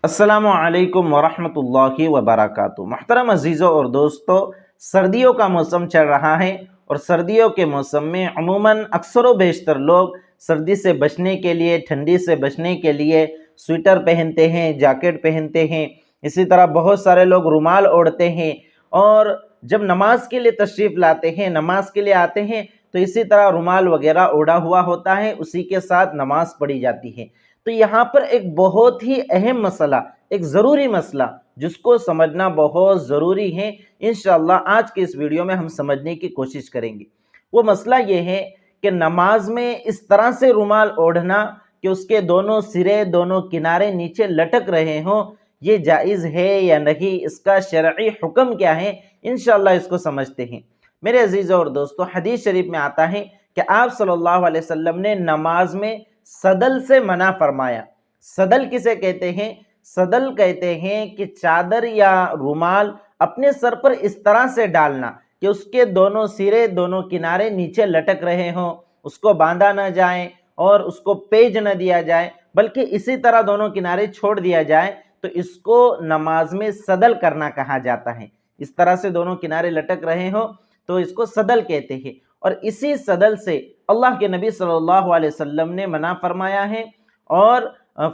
अस्सलामुअलैकुम वरहमतुल्लाहि वबरकातुहू। मोहतरम अजीज़ों और दोस्तों, सर्दियों का मौसम चल रहा है और सर्दियों के मौसम में अमूमन अक्सर व बेशतर लोग सर्दी से बचने के लिए, ठंडी से बचने के लिए स्वेटर पहनते हैं, जैकेट पहनते हैं। इसी तरह बहुत सारे लोग रुमाल ओढ़ते हैं और जब नमाज के लिए तशरीफ़ लाते हैं, नमाज के लिए आते हैं, तो इसी तरह रुमाल वगैरह ओढ़ा हुआ होता है, उसी के साथ नमाज पढ़ी जाती है। तो यहाँ पर एक बहुत ही अहम मसला, एक ज़रूरी मसला जिसको समझना बहुत ज़रूरी है, इंशाअल्लाह आज के इस वीडियो में हम समझने की कोशिश करेंगे। वो मसला ये है कि नमाज में इस तरह से रुमाल ओढ़ना कि उसके दोनों सिरे, दोनों किनारे नीचे लटक रहे हों, ये जायज़ है या नहीं, इसका शरई हुक्म क्या है, इंशाअल्लाह इसको समझते हैं। मेरे अजीज़ों और दोस्तों, हदीस शरीफ में आता है कि आप सल्लल्लाहु अलैहि वसल्लम ने नमाज में सदल से मना फरमाया। सदल किसे कहते हैं? सदल कहते हैं कि चादर या रुमाल अपने सर पर इस तरह से डालना कि उसके दोनों सिरे, दोनों किनारे नीचे लटक रहे हों, उसको बांधा न जाए और उसको पेज न दिया जाए, बल्कि इसी तरह दोनों किनारे छोड़ दिया जाए, तो इसको नमाज में सदल करना कहा जाता है। इस तरह से दोनों किनारे लटक रहे हों तो इसको सदल कहते हैं। और इसी सदल से अल्लाह के नबी सल्लल्लाहु अलैहि वसल्लम ने मना फरमाया है और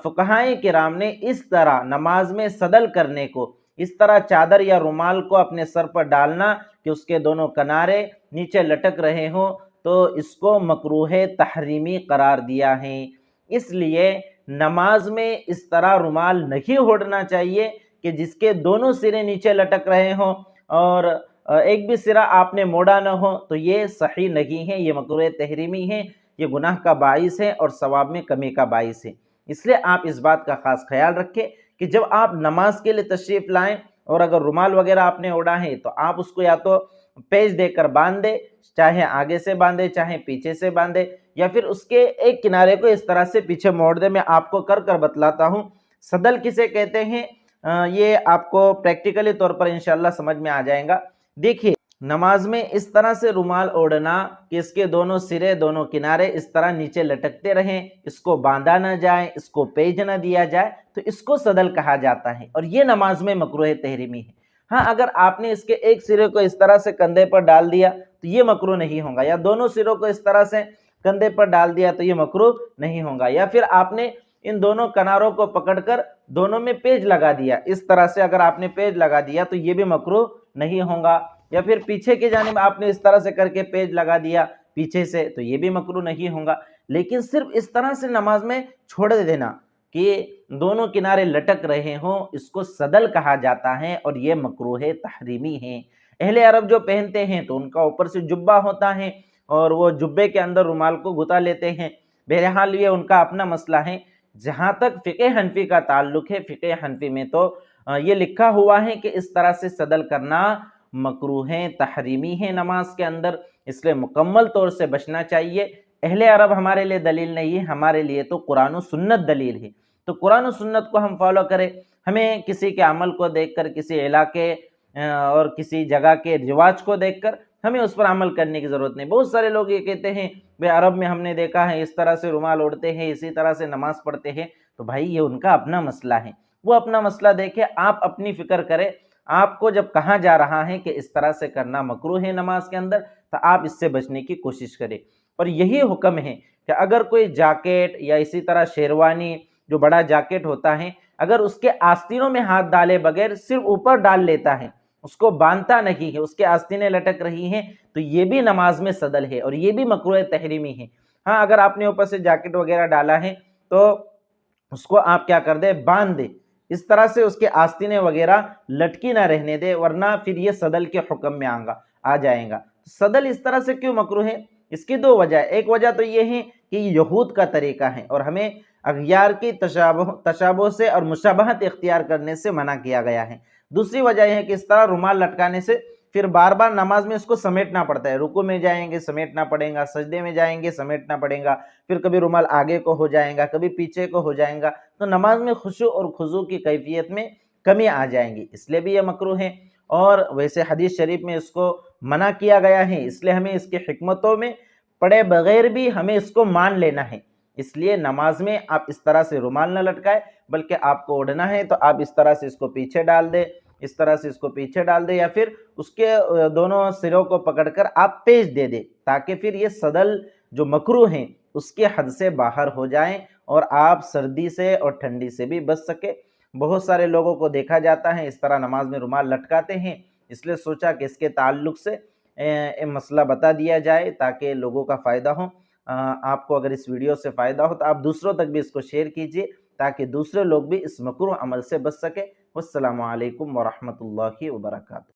फुक़हाए किराम ने इस तरह नमाज में सदल करने को, इस तरह चादर या रुमाल को अपने सर पर डालना कि उसके दोनों किनारे नीचे लटक रहे हों, तो इसको मकरूह तहरीमी करार दिया है। इसलिए नमाज में इस तरह रुमाल नहीं ओढ़ना चाहिए कि जिसके दोनों सिरे नीचे लटक रहे हों और एक भी सिरा आपने मोड़ा न हो, तो ये सही नहीं है, ये मकरूह तहरीमी है, ये गुनाह का बाइस है और सवाब में कमी का बाइस है। इसलिए आप इस बात का खास ख्याल रखें कि जब आप नमाज के लिए तशरीफ़ लाएं और अगर रुमाल वगैरह आपने ओढ़ा है तो आप उसको या तो पेज देकर बांध दे, चाहे आगे से बांधे, चाहे पीछे से बांधे, या फिर उसके एक किनारे को इस तरह से पीछे मोड़ दे। मैं आपको कर कर बतलाता हूँ सदल किसे कहते हैं, ये आपको प्रैक्टिकली तौर पर इंशाअल्लाह समझ में आ जाएगा। देखिए, नमाज में इस तरह से रुमाल ओढ़ना कि इसके दोनों सिरे, दोनों किनारे इस तरह नीचे लटकते रहें, इसको बांधा न जाए, इसको पेज न दिया जाए, तो इसको सदल कहा जाता है और ये नमाज में मकरूह तहरीमी है। हाँ, अगर आपने इसके एक सिरे को इस तरह से कंधे पर डाल दिया तो ये मकरूह नहीं होगा, या दोनों सिरों को इस तरह से कंधे पर डाल दिया तो ये मकरूह नहीं होगा, या फिर आपने इन दोनों किनारों को पकड़कर दोनों में पेज लगा दिया, इस तरह से अगर आपने पेज लगा दिया तो ये भी मकरूह नहीं होगा, या फिर पीछे की जानिब आपने इस तरह से करके पेज लगा दिया पीछे से, तो ये भी मकरूह नहीं होगा। लेकिन सिर्फ इस तरह से नमाज में छोड़ देना कि दोनों किनारे लटक रहे हों, इसको सदल कहा जाता है और ये मकरूह तहरीमी है। अहले अरब जो पहनते हैं तो उनका ऊपर से जुब्बा होता है और वो जुब्बे के अंदर रुमाल को गुता लेते हैं। बहरहाल ये उनका अपना मसला है। जहाँ तक फ़िक़े हनफी का ताल्लुक है, फ़िक़े हनफी में तो ये लिखा हुआ है कि इस तरह से सदल करना मकरूह तहरीमी है नमाज के अंदर, इसलिए मुकम्मल तौर से बचना चाहिए। अहले अरब हमारे लिए दलील नहीं है, हमारे लिए तो कुरान और सुन्नत दलील है। तो कुरान और सुन्नत को हम फॉलो करें। हमें किसी के अमल को देखकर, किसी इलाके और किसी जगह के रिवाज को देखकर हमें उस पर अमल करने की ज़रूरत नहीं। बहुत सारे लोग ये कहते हैं भाई अरब में हमने देखा है इस तरह से रुमाल ओढ़ते हैं, इसी तरह से नमाज पढ़ते हैं, तो भाई ये उनका अपना मसला है, वो अपना मसला देखे, आप अपनी फ़िक्र करें। आपको जब कहा जा रहा है कि इस तरह से करना मकरूह है नमाज के अंदर, तो आप इससे बचने की कोशिश करें। और यही हुक्म है कि अगर कोई जैकेट या इसी तरह शेरवानी, जो बड़ा जैकेट होता है, अगर उसके आस्तीनों में हाथ डाले बगैर सिर्फ ऊपर डाल लेता है, उसको बांधता नहीं है, उसके आस्तीनें लटक रही हैं, तो ये भी नमाज में सदल है और ये भी मकरूह तहरीमी है। हाँ, अगर आपने ऊपर से जैकेट वगैरह डाला है तो उसको आप क्या कर दे, बांध दे, इस तरह से उसके आस्तीनें वगैरह लटकी ना रहने दे, वरना फिर ये सदल के हुक्म में आ जाएगा। सदल इस तरह से क्यों मकरूह है? इसकी दो वजह। एक वजह तो ये है कि यहूद का तरीका है और हमें अग़यार की तशाबुह से और मुशाबहत इख्तियार करने से मना किया गया है। दूसरी वजह यह है कि इस तरह रुमाल लटकाने से फिर बार बार नमाज में इसको समेटना पड़ता है। रुकू में जाएंगे समेटना पड़ेगा, सजदे में जाएंगे समेटना पड़ेगा, फिर कभी रुमाल आगे को हो जाएगा, कभी पीछे को हो जाएगा, तो नमाज में खुशू और खुजू की कैफियत में कमी आ जाएंगी, इसलिए भी यह मकरूह है। और वैसे हदीस शरीफ में इसको मना किया गया है, इसलिए हमें इसकी हिकमतों में पढ़े बगैर भी हमें इसको मान लेना है اس لیے نماز میں آپ اس طرح سے رومال نہ لٹکائے، بلکہ آپ کو اوڑھنا ہے تو آپ اس طرح سے اس کو پیچھے ڈال دیں، اس طرح سے اس کو پیچھے ڈال دیں، یا پھر اس کے دونوں سروں کو پکڑ کر آپ پیچ دے دیں، تاکہ پھر یہ صدل جو مکروہ ہیں اس کے حد سے باہر ہو جائیں اور آپ سردی سے اور ٹھنڈی سے بھی بچ سکے۔ بہت سارے لوگوں کو دیکھا جاتا ہے اس طرح نماز میں رومال لٹکاتے ہیں، اس لیے سوچا کہ اس کے تعلق سے مسئلہ بتا دیا جائے تاکہ لوگوں کا فائدہ ہو۔ آپ کو اگر اس ویڈیو سے فائدہ ہو تو آپ دوسروں تک بھی اس کو شیئر کیجئے تاکہ دوسرے لوگ بھی اس مکروہ عمل سے بچ سکے۔ والسلام علیکم ورحمۃ اللہ وبرکاتہ۔